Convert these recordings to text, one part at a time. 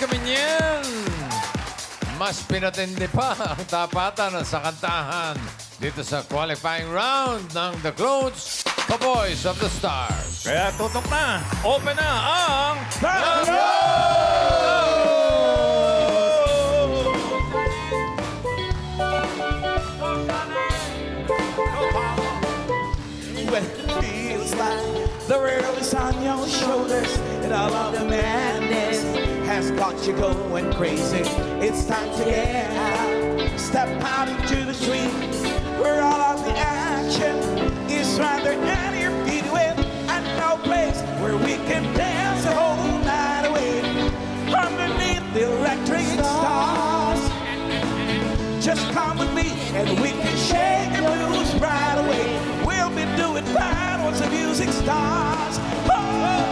alamin yan. Mas pinatindi pa ang tapatan sa kantahan dito sa qualifying round ng The Clothes, The Boys of the Stars. Kaya tutok na. Open na ang... When it feels like the world is on your shoulders and all of the madness has got you going crazy. It's time to get out, step out into the street where all of the action is right there at your feet with and no place where we can dance the whole night away underneath the electric stars. Just come with me and we can shake the blues right away. We'll be doing fine once the music starts. Oh,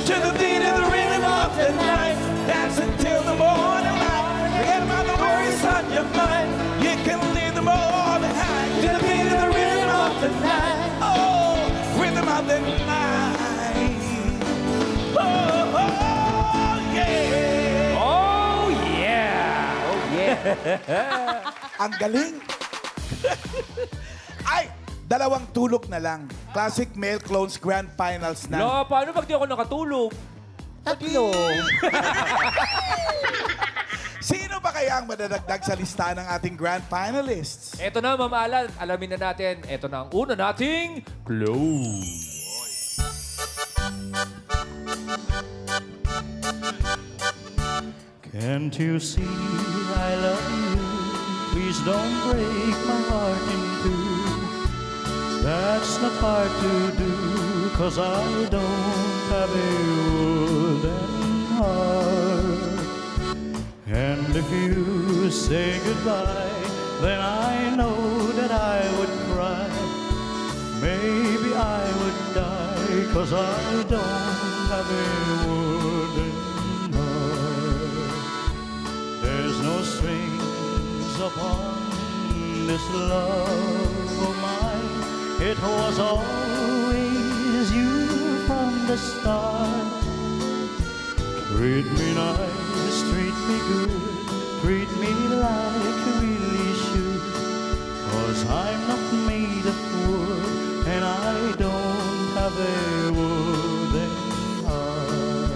to the beat of the rhythm of the night, dance until the morning light. Forget about the worries on your mind. You can leave them all behind. To the beat of the rhythm of the night. Oh, rhythm of the night. Oh, oh yeah. Oh, yeah! Oh, yeah. Ang galing. Ay, dalawang tulog na lang. Classic Male Clones Grand Finals na. No, paano pag di ako nakatulog? Tatlo. Sino ba kaya ang madadagdag sa listahan ng ating Grand Finalists? Eto na, Ma'am Alan. Alamin na natin. Eto na ang una nating close. Can't you see I love you? Please don't break my heart in two. That's not hard to do, 'cause I don't have a wooden heart. And if you say goodbye, then I know that I would cry. Maybe I would die, 'cause I don't have a wooden heart. There's no strings upon this love of mine. It was always you from the start. Treat me nice, treat me good, treat me like you really should. 'Cause I'm not made of wood, and I don't have a wooden heart.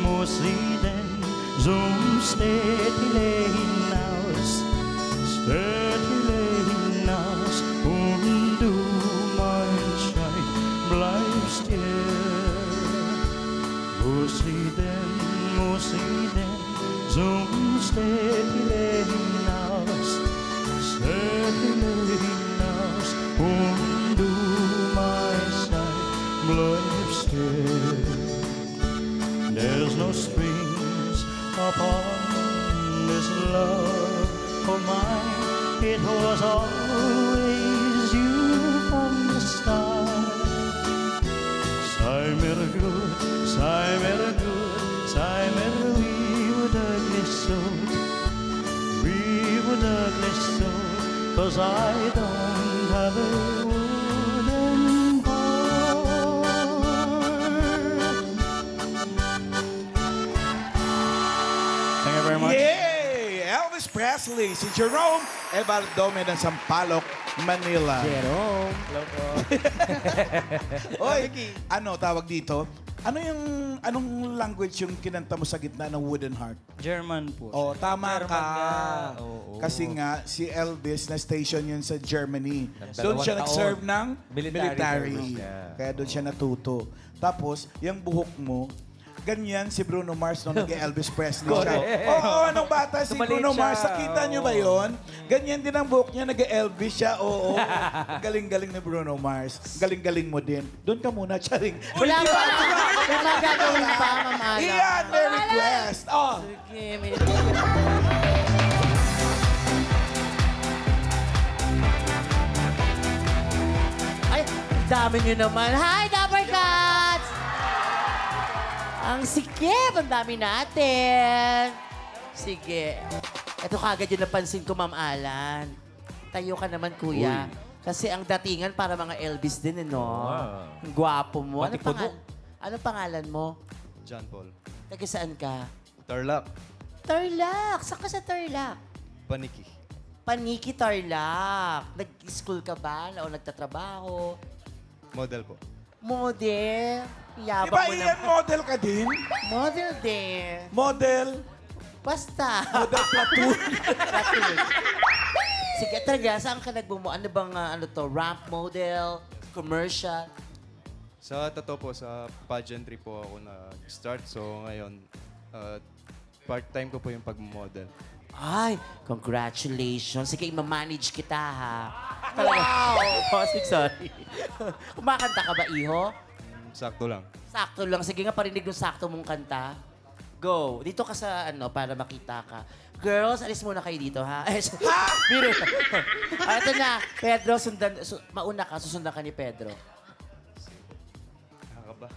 Musiden, zum stetig hinaus, und du, mein Scheit, bleibst hier. Musiden, zum stetig hinaus, und du, mein Scheit, bleibst hier. There's no strings upon this love of mine. It was always you from the start. Sei mir gut, we would ugly so. We would ugly so, 'cause I don't have a wooden heart. Thank you very much. Yay! Elvis Presley, si Jerome Evaldome ng Sampaloc, Manila. Jerome. Oy, ano tawag dito? Anong language yung kinanta mo sa gitna ng Wooden Heart? German po. Oh, tama German ka. nga. Oo. Kasi nga, si Elvis na station yun sa Germany. Doon dalawang siya nag-serve taon. ng Military military. service siya. Kaya doon siya natuto. Tapos, yung buhok mo, ganyan si Bruno Mars nung nag-Elvis Presley siya. Correct. Oo, nung bata si Tumaliit Bruno Mars. siya. Nakita niyo ba yon? Ganyan din ang buhok niya, nag-Elvis siya. Oo. Galing-galing ni Bruno Mars. Galing-galing mo din. Doon ka muna, Charing. Wala pa. May magagawin pa, Ma'am Ala. Iyan, may request. Oh. Sige, may... Ay, dami nyo naman. Hi, Dapper Cats! Ang sikip, ang dami natin. Sige. Ito kagad yung napansin ko, Ma'am Alan. Tayo ka naman, kuya. Kasi ang datingan para mga Elvis din, eh, no? Wow. Ang gwapo mo. Pati puno. Anong pangalan mo? John Paul. Taga saan ka? Tarlac. Tarlac. Saan ka sa Tarlac? Paniki. Paniki Tarlac. Nag-school ka ba? O nagtatrabaho? Model po. Model. Di Yabang ba mo Ian, na. model ka din? Model din. Model? Basta. Model platoon? Platoon. Sige, talaga, saan ka nagbumo? Ano bang, ramp model, commercial? Sa totoo po, sa pageantry po ako nag-start. So ngayon, part-time ko po yung pag-model. Ay, congratulations. Sige, ima-manage kita, ha? Wow! Oh, sorry. Kumakanta ka ba, Iho? Sakto lang. Sakto lang. Sige nga, parinig yung sakto mong kanta. Go. Dito ka sa, para makita ka. Girls, alis muna kayo dito, ha? Biro. Ito na. Pedro, mauna ka. Susundan ka ni Pedro. Nakakaba.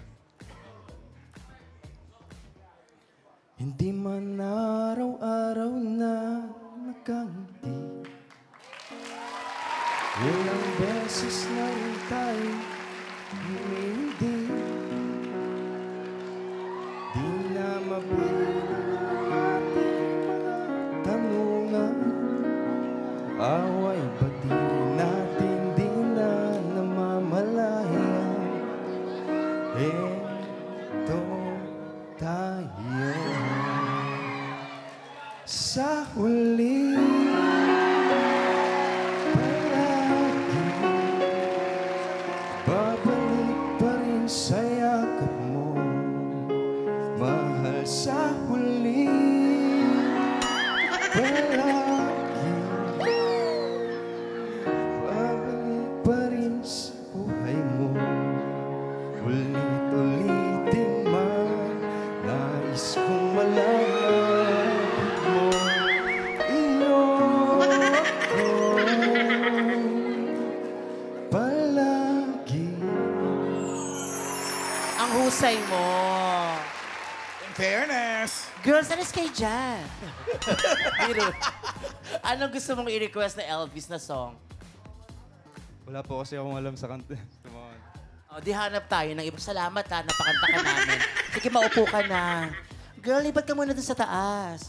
Hindi man araw-araw na nakangiti. Ilang beses na rin tayo hindi. Di na mabilang ating mga tanungan. Away ba di natin di na namamalayan? Eto tayo sa huli. Palagi babalik pa rin sa yakap mo, mahal, sa huli. Palagi babalik pa rin sa buhay mo. Ulit-ulitin man, nais kong malaman mo. Iyo ko palagi. Ang husay mo. In fairness. Girls, alis kayo dyan. Biro. Anong gusto mong i-request na Elvis na song? Wala po kasi akong alam sa kanta. O, di hanap tayo ng iba. Salamat, ha. Napakanta ka namin. Sige, maupo ka na. Girl, lipat ka muna dun sa taas.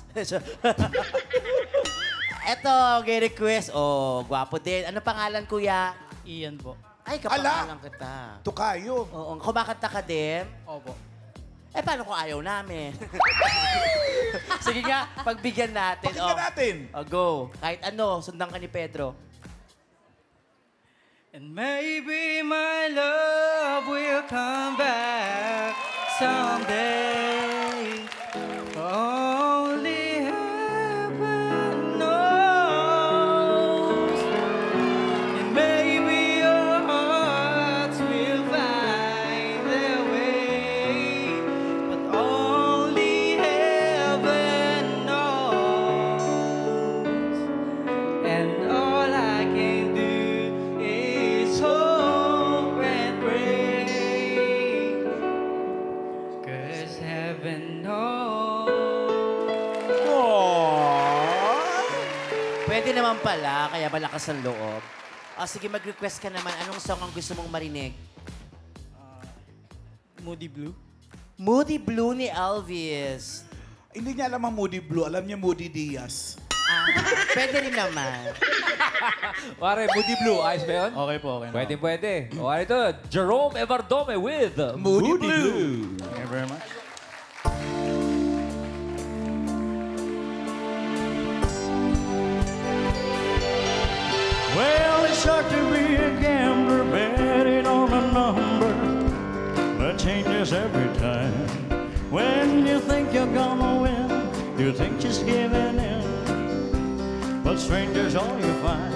Eto, gay request. Oh, gwapo din. Ano pangalan, kuya? Ian po. Ay, kapangalan kita. Tukayo. Oo, kumakanta ka din? Opo. Eh, paano kung ayaw namin? Sige nga, pagbigyan natin. Pakinggan natin. Oh, go. Kahit ano, sundan ka ni Pedro. And maybe my love will come back someday. Only heaven knows. And maybe your hearts will find their way. But only heaven knows. And all I can do is hope and pray. 'Cause heaven knows. Pwede naman pala, kaya malakas ang loob. Sige, mag-request ka naman. Anong song ang gusto mong marinig? Moody Blue. Moody Blue ni Elvis. Hindi niya alam ang Moody Blue. Alam niya Moody Diaz. Pwede rin naman. Pare, Moody Blue. Ayos ba yun? Okay po, okay na. Pwede, pwede. O, ano ito? Jerome Evardome with Moody Blue. Thank you very much. Well, it's hard to be a gambler betting on a number that changes every time. When you think you're gonna win, you think just giving in, but strangers all you find.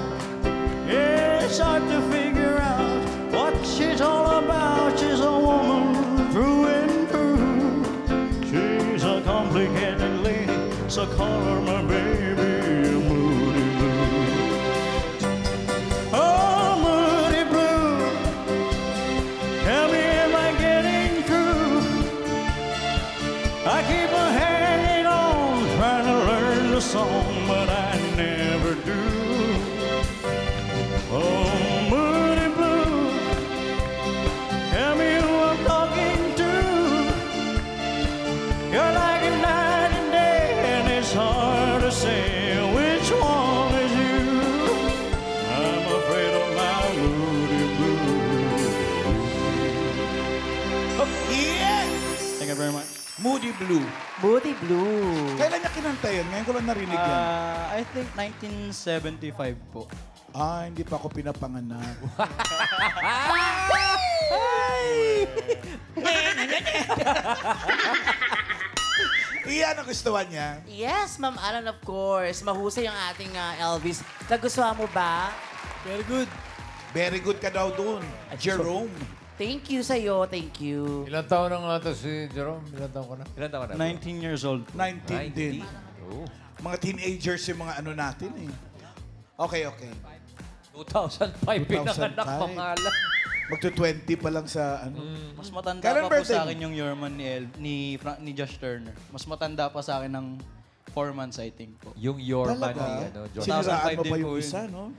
Yeah, it's hard to figure out what she's all about. She's a woman through and through. She's a complicated lady, so call her my baby, Moody Blue. Oh, Moody Blue, tell me, am I getting through? I keep on hanging on, trying to learn the song, but I never do. Oh, Moody Blue, tell me who I'm talking to. Thank you very much. Moody Blue. Moody Blue. Kailan niya kinanta yun? Ngayon ko lang narinig yan. I think 1975 po. Hindi pa ako pinapanganak. Iyan ang gustuhan niya. Yes, Ma'am Alan, of course. Mahusay ang ating Elvis. Nagustuhan mo ba? Very good. Very good ka daw doon. Jerome. Thank you sa'yo. Thank you. Ilan taon na nga ito si Jerome? Ilan taon ko na? Ilan taon na? 19 years old. 19 din. Oh. Mga teenagers yung mga ano natin eh. Okay. 2005 pinanganak, 2005. pangalan. Magto-20 pa lang sa ano. Mas matanda Kailan pa po birthday sa mo? akin yung Yorman ni Josh Turner. Mas matanda pa sa akin ng 4 months, I think po. Yung Yorman Talaga? ni George. Siniraan 2005 mo pa din yung po yun. isa, no?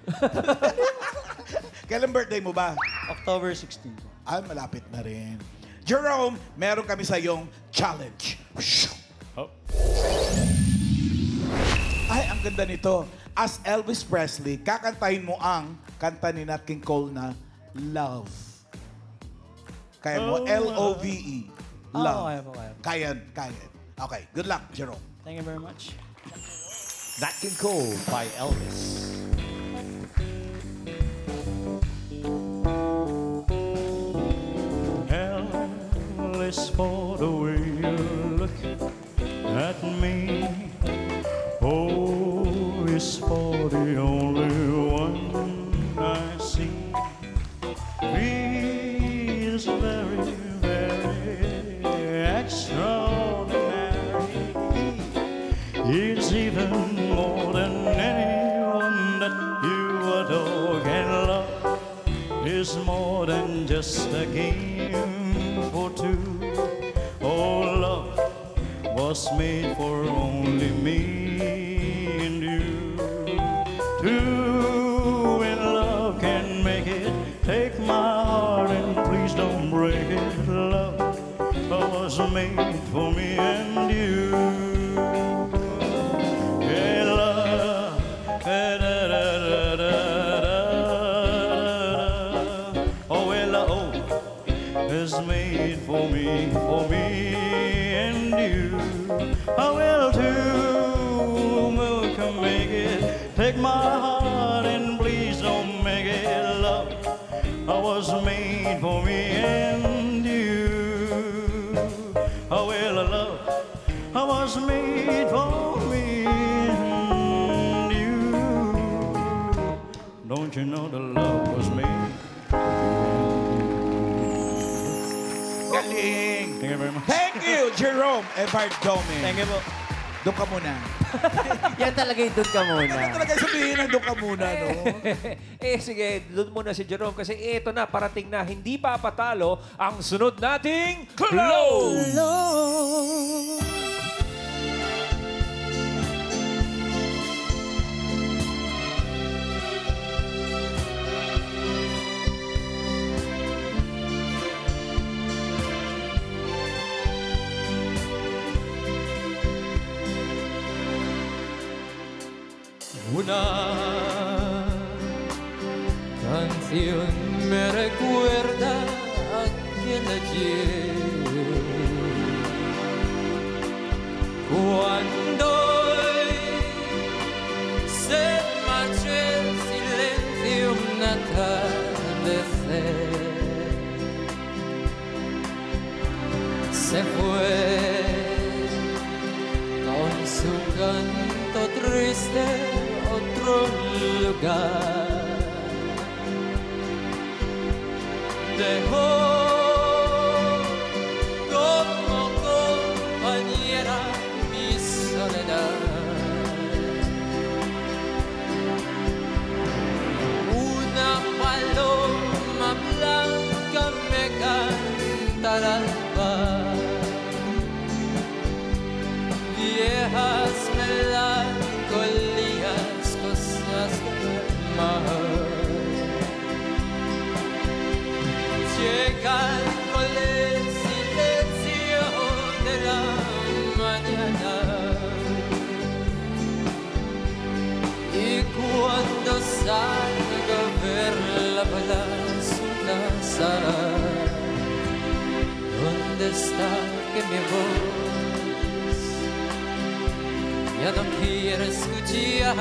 Kailan birthday mo ba? October 16 po. Malapit na rin. Jerome, meron kami sa iyong challenge. Ay, ang ganda nito. As Elvis Presley, kakantahin mo ang kanta ni Nat King Cole na Love. Kaya mo, L-O-V-E. Love. kaya po. Kaya. Okay, good luck, Jerome. Thank you very much. Nat King Cole by Elvis. L is for the way you look at me. O is for the only one I see. V is very, very extraordinary. E is even more than anyone that you adore. And love is more than just a game for two. Oh, love was made for only me and you. Two in love can make it. Take my heart and please don't break it. Love was made for me and you. Yeah, love. Oh, well, is made for me and you. Oh, well, two can make it. Take my heart and please don't make it. Love, I was made for me and you. Oh, well, love, I was made for me and you. Don't you know the love was made? Galing! Thank you very much. Thank you, Jerome Evardome. Thank you po. Doon ka muna. Yan talaga yung doon ka muna. Ano talaga sabihin ng doon ka muna, no? Sige, doon muna si Jerome kasi ito na, parating na, hindi pa patalo ang sunod nating Close! Una canción me recuerda aquel ayer cuando se marchó el silencio un atardecer se fue con su canto triste otro lugar dejó como compañera mi soledad una paloma blanca me canta al alba viejas melancolías cosas del mar llegan con el silencio de la mañana y cuando salgo a ver la plaza ¿dónde está que mi voz ya no quiere escuchar.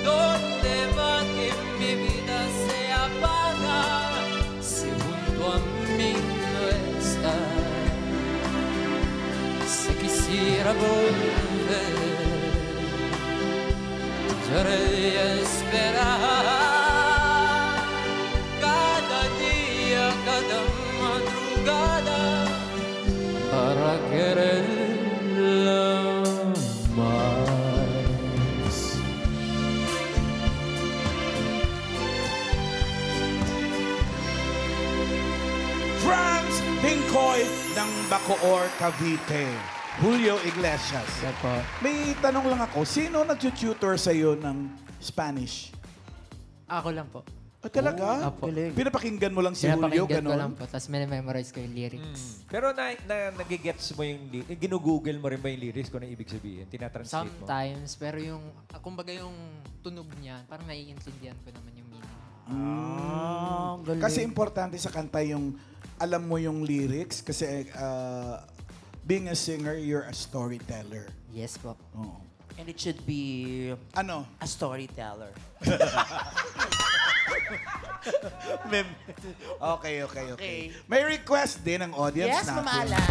¿Dónde va que mi vida se apaga si junto a mí no está? Si quisiera volver, lloré y esperar cada día, cada madrugada para quererla más. Franz Pincoy ng Bacoor, Cavite. Julio Iglesias. May tanong lang ako, sino nag-tutor sa'yo ng Spanish? Ako lang po. Talaga? Apo. Pinapakinggan mo lang si Julio, Pinapakinggan ko lang gano'n? po, tapos memorize ko yung lyrics. Pero nagigets mo yung ginugoogle mo rin ba yung lyrics kung ano ibig sabihin? Tinatranslate mo? Sometimes, pero yung, kumbaga yung tunog niya, parang naiintindihan ko naman yung meaning. Kasi importante sa kanta yung alam mo yung lyrics kasi being a singer, you're a storyteller. Yes po. Oo. And it should be Ano? a storyteller. Okay. May request din ng audience Yes, natin. Mama Alan.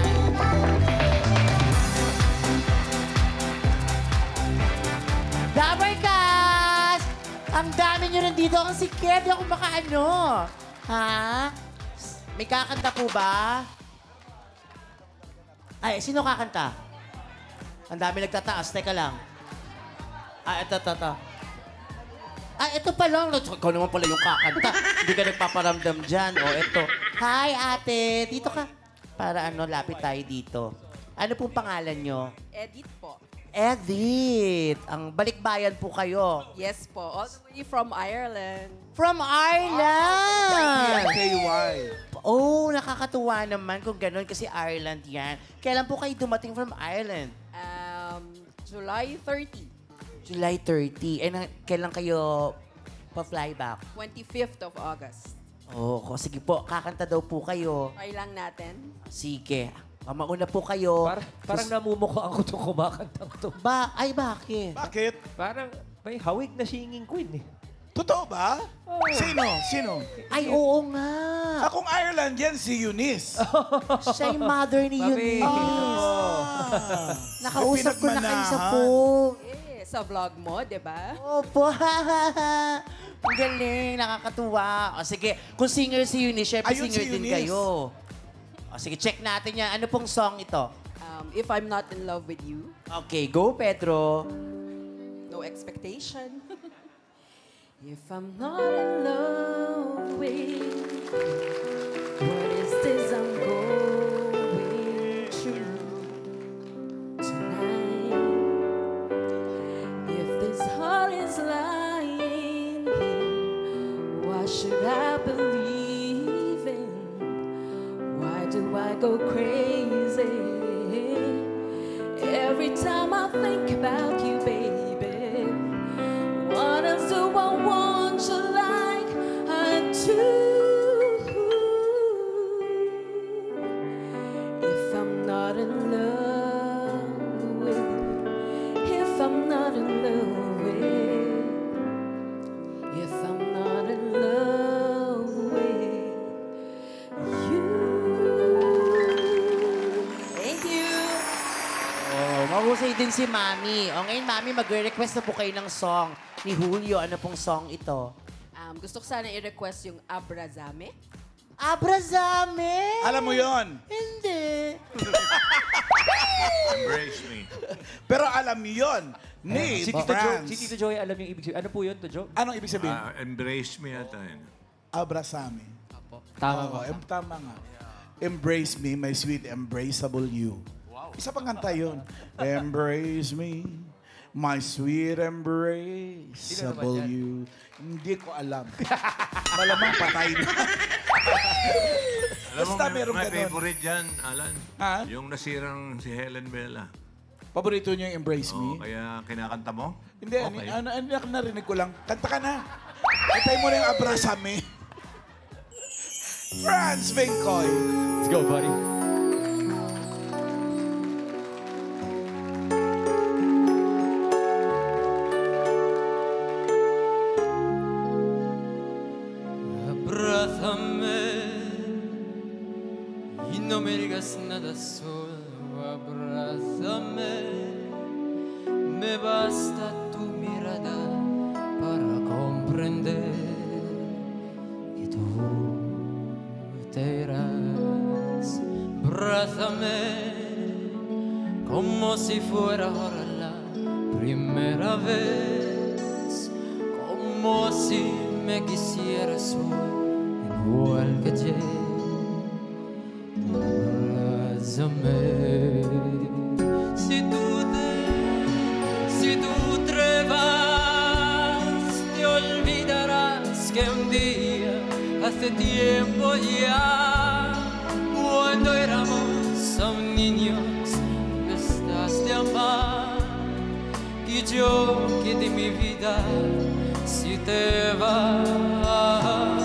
Dabarkas! Ang dami nyo rin dito. Ang sikip. Di ako makaano. Ha? May kakanta po ba? Ay, sino kakanta? Ang dami nagtataas. Teka lang. Ito. Ito pa lang. Ikaw naman pala yung kakanta. Hindi ka nagpaparamdam dyan. Ito. Hi, ate. Dito ka. Para lapit tayo dito. Ano pong pangalan nyo? Edit po. Edith. Ang balikbayan po kayo. Yes po. All the way from Ireland. From Ireland! KY. Oh, nakakatuwa naman kung gano'n kasi Ireland yan. Kailan po kayo dumating from Ireland? July 30. July 30. Kailan kayo pa-fly back? 25th of August. Sige po. Kakanta daw po kayo. Try lang natin. Sige. Mauna po kayo. Parang namumukha ako itong kumakantang to. Bakit? Bakit? Parang may hawig na singing queen eh. Totoo ba? Sino? Ay, oo nga. Akong Ireland yan, si Eunice. Siya yung mother ni Mami. Eunice. Nakausap ko na kayo sa phone. Sa vlog mo, di ba? Opo. Ang galing, nakakatuwa. Sige, kung singer si Eunice, syempre Ayun, singer si din Eunice. kayo. Sige, check natin yan. Ano pong song ito? If I'm Not in Love with You. Okay, go, Pedro. No expectation. If I'm not in love with, what is this I'm going through tonight? If this heart is lying here, what should I believe in? Why do I go crazy every time I think about you, baby? What else do I want you like I do? If I'm not in love with you, if I'm not in love with you, if I'm not in love with you. Thank you. Mahusay din si Mami. Ngayon, Mami, magre-request na po kayo ng song ni Julio. Ano pong song ito? Gusto ko sana i-request yung Abrazame. Abrazame! Alam mo yon. Hindi. Embrace me. Pero alam yon ni Si Tito Franz. Si Tito Joy, alam yung ibig sabihin. Ano po yun, Tito Jo? Anong ibig sabihin? Embrace me ata yun. Abrasame. Tama Oo, ba? tama nga. Embrace me, my sweet embraceable you. Isa pang kanta yun. Embrace me, my sweet embraceable you. Hindi ko alam. Malamang patay na. Alam mo, Basta meron may ganun. favorite dyan, Alan. Ha? Yung nasirang si Helen Bella. Paborito niyo yung Embrace Oo, Me? kaya kinakanta mo? Hindi, Okay. narinig ko lang. Kanta ka na. Kantay mo na yung Abrasame. Franz Vincoy. Let's go, buddy. me digas nada, solo abrázame. Me basta tu mirada para comprender que tú te irás. Abrázame como si fuera ahora la primera vez, como si me quisieras hoy igual que ayer. Abrázame. Si tú te vas, te olvidarás que un día, hace tiempo ya, cuando éramos aún niños, estás de amar, y yo que de mi vida, si te vas,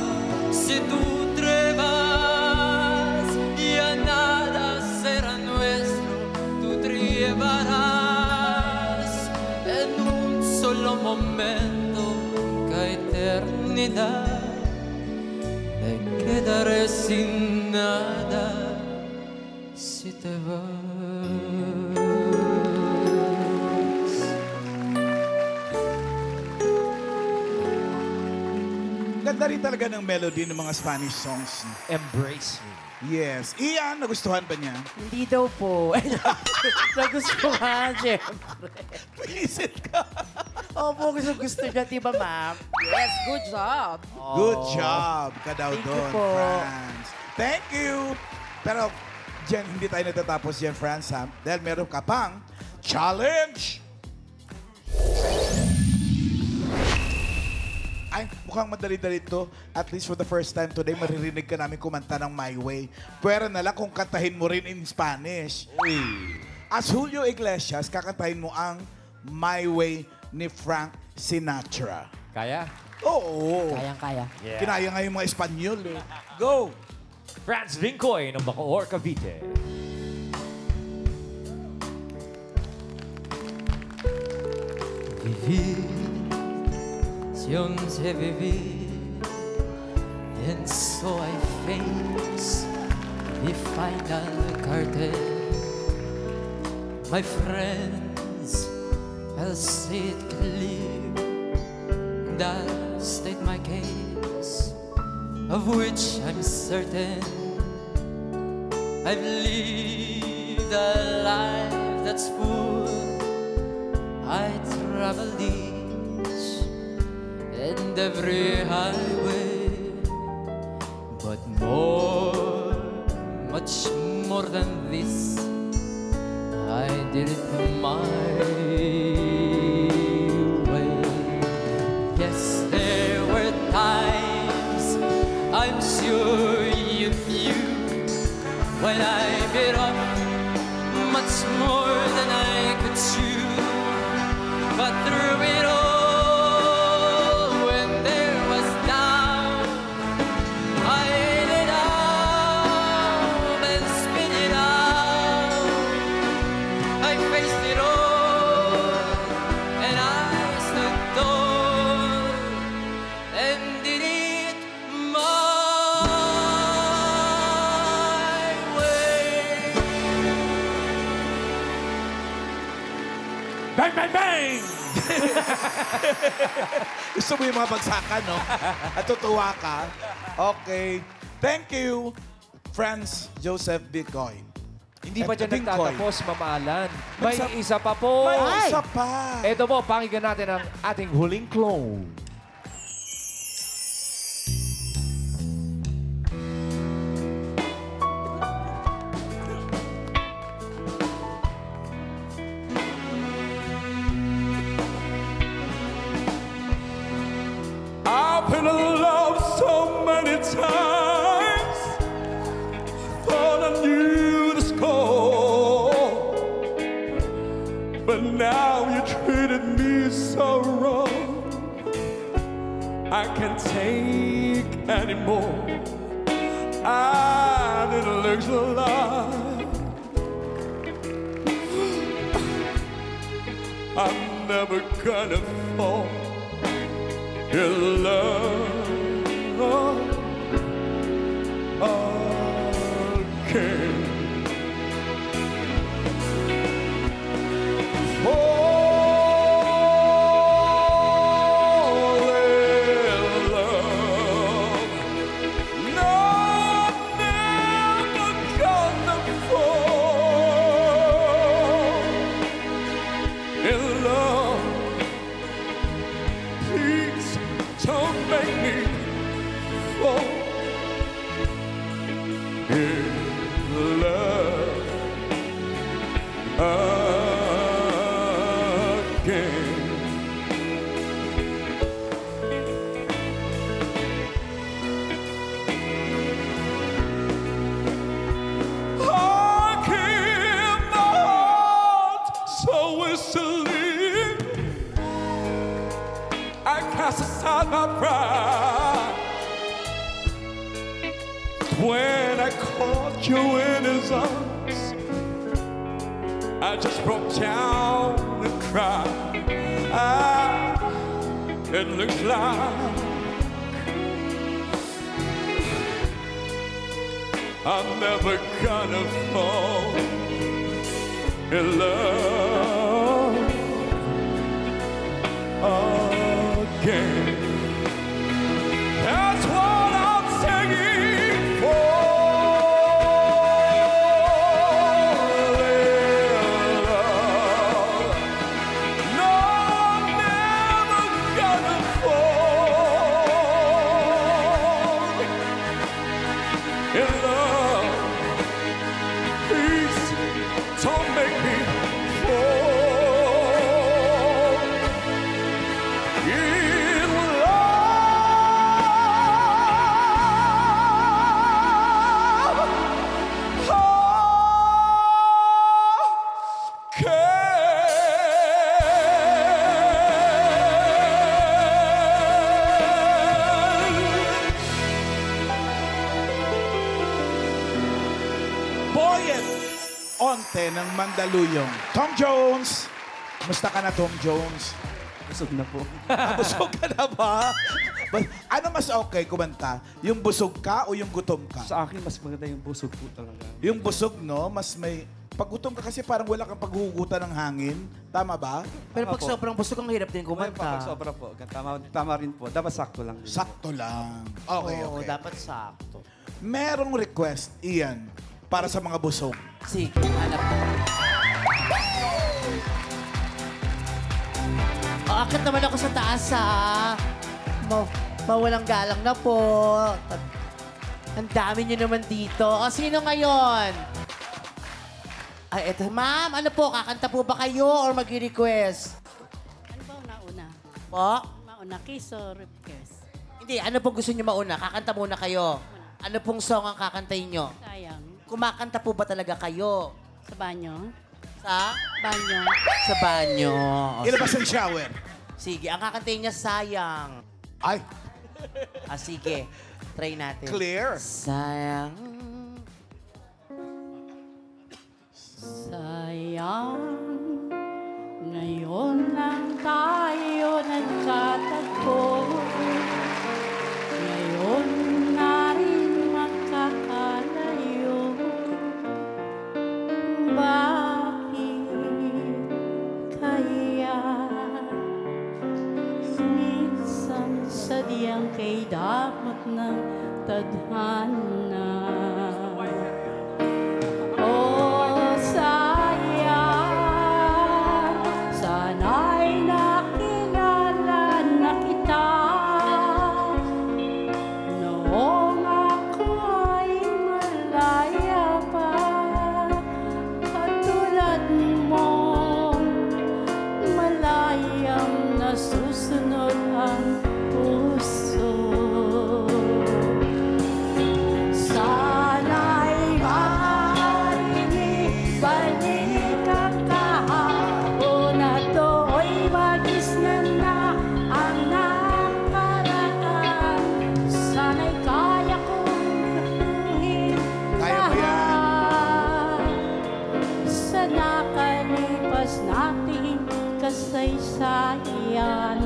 si tú te vas, ya nada será nuestro, tú te llevarás en un solo momento, nunca eternidad, me quedaré sin nada si te vas. Ganda rin talaga ng melody ng mga Spanish songs. Embrace me. Yes. Ian, nagustuhan ba niya? Hindi daw po. Nagustuhan, siyempre. Isit ka. Opo, gusto niya, diba, ma'am? Yes, good job. Good job ka daw Thank you doon, po. Franz. Thank you. Pero, Jen, hindi tayo natatapos yan, Franz, ha? Dahil meron ka pang challenge. Ay, mukhang madali-dali to. At least for the first time today, maririnig ka namin kumanta ng My Way. Pwera na lang kung kantahin mo rin in Spanish. As Julio Iglesias, kakantahin mo ang My Way ni Frank Sinatra. Kaya? Oo. Kayang-kaya. Yeah. Kinaya nga yung mga Espanyol, eh. Go! Franz Vincoy ng Bacoor, Cavite. Vivir, si on sait vivir, and so I face the final curtain. My friends, I'll see it clear, and I'll state my case, of which I'm certain. I've lived a life that's full. I traveled each and every highway, but more, much more than this, I did it my way. Yes, there were times I'm sure you knew when I bit off much more than I could chew. But through it all, when there was doubt, I ate it up and spit it out. I faced it all, and I stood tall and did it my way. Bang, bang, bang! Gusto mo yung mga bagsakan, no? At tutuwa ka. Okay. Thank you, Franz Joseph Vincoy. Hindi pa dyan Vincoy. nagtatapos, mamalan. May May isa pa po. May isa pa. Ito po, pakinggan natin ang ating huling clone. I've been in love so many times, thought I knew the score, but now you treated me so wrong. I can't take anymore. I didn't look alive. I'm never gonna fall in love again. about my pride. When I caught you in his arms, I just broke down and cried. It looks like I'm never gonna fall in love again. That's what I'm singing for. No, I'm never gonna fall in love. Please don't make me fall in love Boyet Onte ng Mandaluyong. Tom Jones! Musta ka na, Tom Jones? Busog na po. Busog ka na ba? Ano mas okay kumanta? Yung busog ka o yung gutom ka? Sa akin, mas maganda yung busog po talaga. Yung busog, no? Mas may... Pag gutom ka kasi parang wala kang paghuhugutan ng hangin. Tama ba? Pero pag Opo. sobrang busog, ang hirap din Pag kumanta. sobra po, tama rin po. Dapat sakto lang. din. Sakto lang. Okay, Oo, okay. dapat sakto. Merong request, Ian, para sa mga busog. Sige, hanap na. Akit naman ako sa taas, ha? Mawalang galang na po. Ang dami nyo naman dito. O, sino ngayon? Ay, eto, ma'am, ano po? Kakanta po ba kayo or mag-request? Ano ba una-una? Po? Mauna, kiss or request? Hindi, ano pong gusto nyo mauna? Kakanta muna kayo. Ano pong song ang kakantayin nyo? Sayang. Kumakanta po ba talaga kayo? Sa banyo? Sa? Banyo. Sa banyo. O, Ilabas ang shower. sige, ang kakantayin niya, sayang. Ay, Sige, try natin. clear. Sayang. Sayang, ngayon lang tayo nagkatagpo. Ngayon na rin magkakalayo. Bakit kaya minsan sadyang kay dapat ng tadhana? Oh, sayang, sana'y nakilala na kita. Noong ako ay malaya pa, katulad mo, malayang nasusunod ang puso. Sana'y marinig, balik ang kahapon na to'y magisnan na ang nakaraan. Sana'y kaya kong luhin Kaya mo yan. lahat sa nakalipas nating kasaysayan.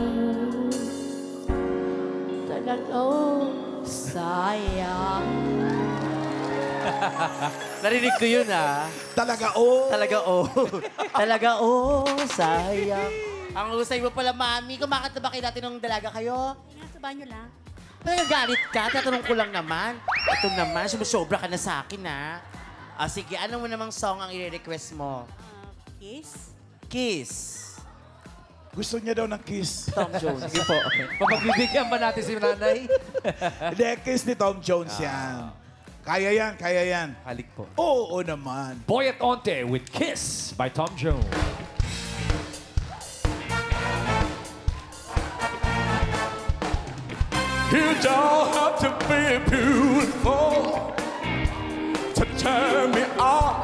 Talagang sayang. Narinig ko yun, ha? Talaga, oh. Talaga, Talaga, sayang. Ang husay mo pala, mami. Kumakanta ba kayo dati nung dalaga kayo? Nasa banyo lang. Nagagalit ka? Tatanong ko lang naman. Ito naman, sumusobra ka na sa akin, ha? Sige, ano mo namang song ang i-request mo? Kiss? Kiss. Gusto niya daw ng kiss. Tom Jones. Sige po. Pagbibigyan ba natin si nanay? Hindi, kiss ni Tom Jones yan. Kaya yan, kaya yan. Halik po. Oo naman. Boyet Onte with Kiss by Tom Jones. You don't have to be beautiful to turn me on.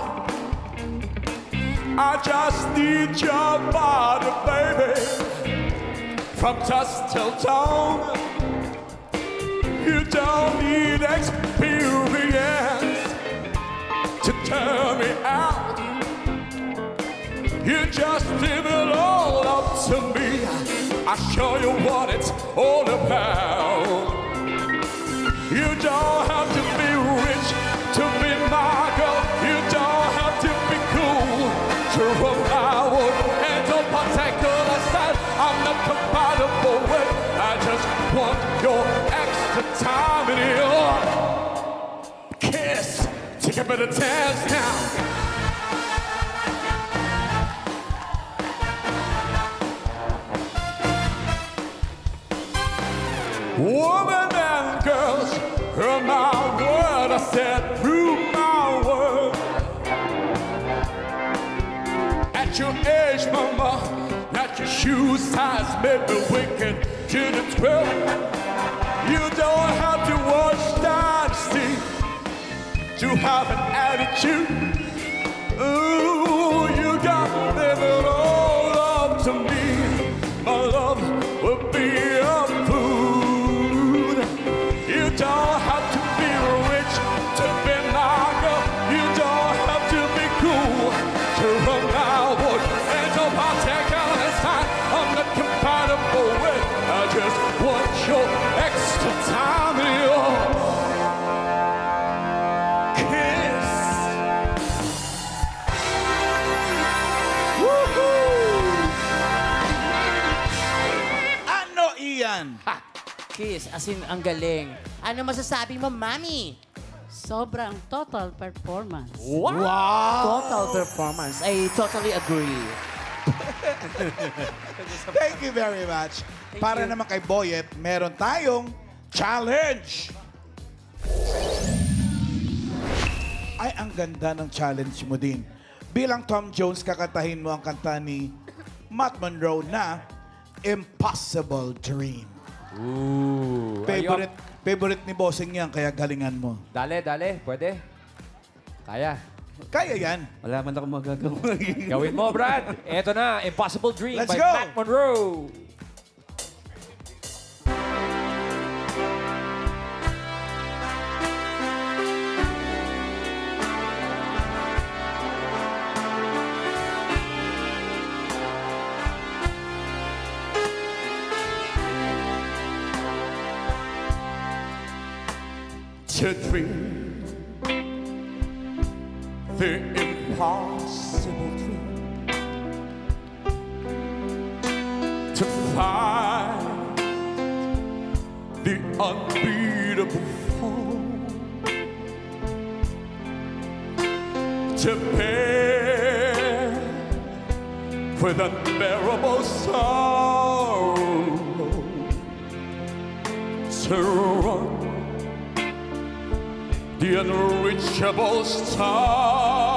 I just need your body, baby, from dusk till dawn. You don't need experience to turn me out. You just give it all up to me. I'll show you what it's all about. You don't have to be rich to be my girl. You don't have to be cool to run my world. And don't particular side I'm not compatible with. I just want your extra time in your kiss. Take a bit of dance now. Women and girls, hear my word. I said through my word. At your age, mama, not your shoe size made me wicked to the 12. You don't have to watch Dynasty to have an attitude. Ooh, you got to live it all up to me. My love will be a food. You don't have to be rich to be my girl. You don't have to be cool to run my world. And don't partake on this time I'm not compatible with. I just want your extra time in your kiss. Ano iyan? Kiss, as in, ang galing. Ano masasabi mo, Mami? Sobrang total performance. Wow! Total performance. I totally agree. Thank you very much. Para naman kay Boyet, meron tayong challenge. Ay, ang ganda ng challenge mo din. Bilang Tom Jones, kakatahin mo ang kanta ni Matt Monroe na Impossible Dream. Ooh. Favorite ni Bossing yan, kaya galingan mo. Dale, pwede? Kaya. Kaya yan. Wala man ako magagawa. Gawin mo, Brad. Eto na, Impossible Dream Let's by go. Matt Monroe. To dream the impossible dream, to find the unbeatable fall, to bear with unbearable sorrow, to run the unreachable stars.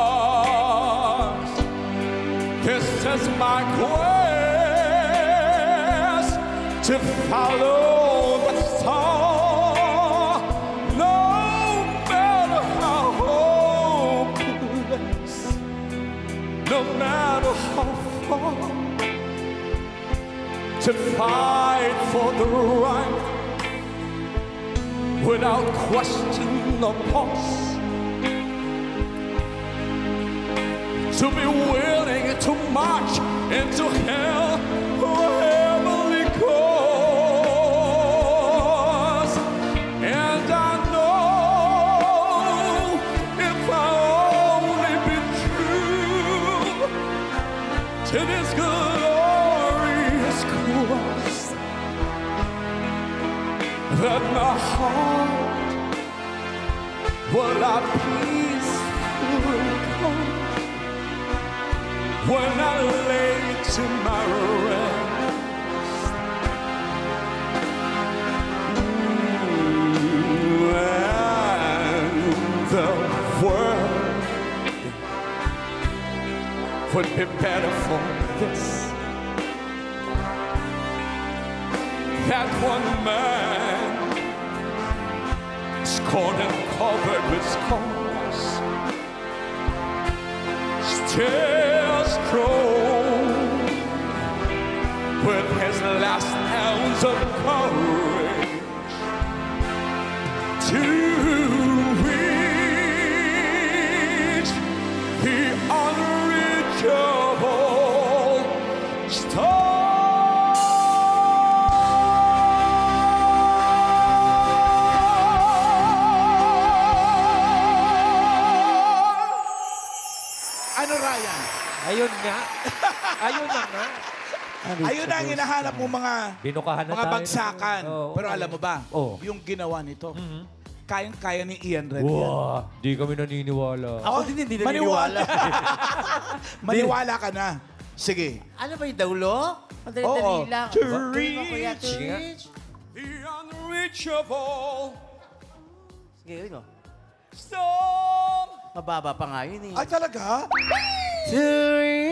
This is my quest to follow the star. No matter how hopeless, no matter how far, to fight for the right without question or pause, to be willing to march into hell for a heavenly cause. And I know if I only be true to this glorious cause, that my heart will I peacefully come when I lay to my rest. And the world would be better for this. That one man, scorned and covered with scars, still strong with his last ounce of courage, unreachable star. Ano, Ryan? Ayun nga. Ayun na nga. Ayun na ang hinahanap mo mga Binukahan na mga tayo. bagsakan. Oo, Pero okay. alam mo ba, yung ginawa nito, kayang-kaya ni Ian Red yan. Wow, di kami naniniwala. Ako din hindi naniniwala. Maniwala ka na. Sige. Ano ba yung daulo? Madali-dali Oo. lang. To Tuloy mo kuya, reach. to Sige nga. reach. The unreachable Sige, yun o. star. Mababa pa nga yun eh. Ay, talaga? To reach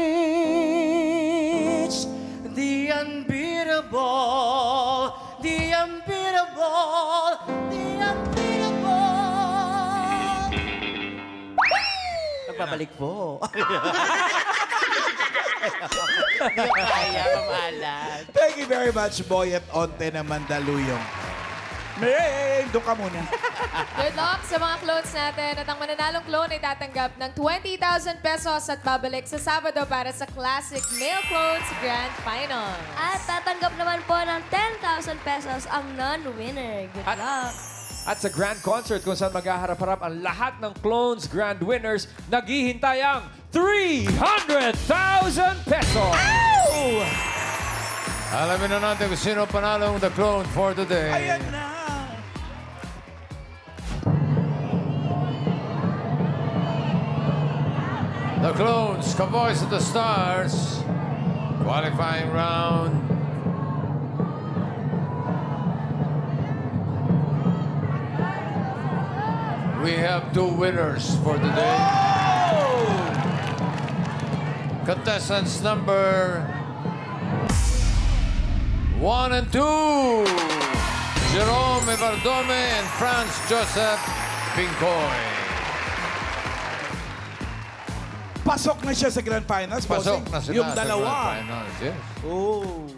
the unbeatable, the unbeatable, the unbeatable. Magbabalik po. Hindi ko kaya, mamahalan. Thank you very much, Boy at Onte na Mandaluyong. May, doon ka muna. Good luck sa mga clones natin. At ang mananalong clone ay tatanggap ng 20,000 pesos at babalik sa Sabado para sa Classic Male Clones Grand Final. At tatanggap naman po ng 10,000 pesos ang non-winner. Good luck! At sa grand concert kung saan maghaharap-harap ang lahat ng Clones Grand Winners, naghihintay ang 300,000 pesos! Alamin na natin kung sino panalong the clone for today. Ayan na. The Clones, Cowboys of the Stars. Qualifying round. We have two winners for today. Contestants number 1 and 2. Jerome Evardome and Franz Joseph Pincoy. Pasok na siya sa Grand Finals, Pasok bossing. na sila Yung sa dalawa. Grand Finals, yes. Oh.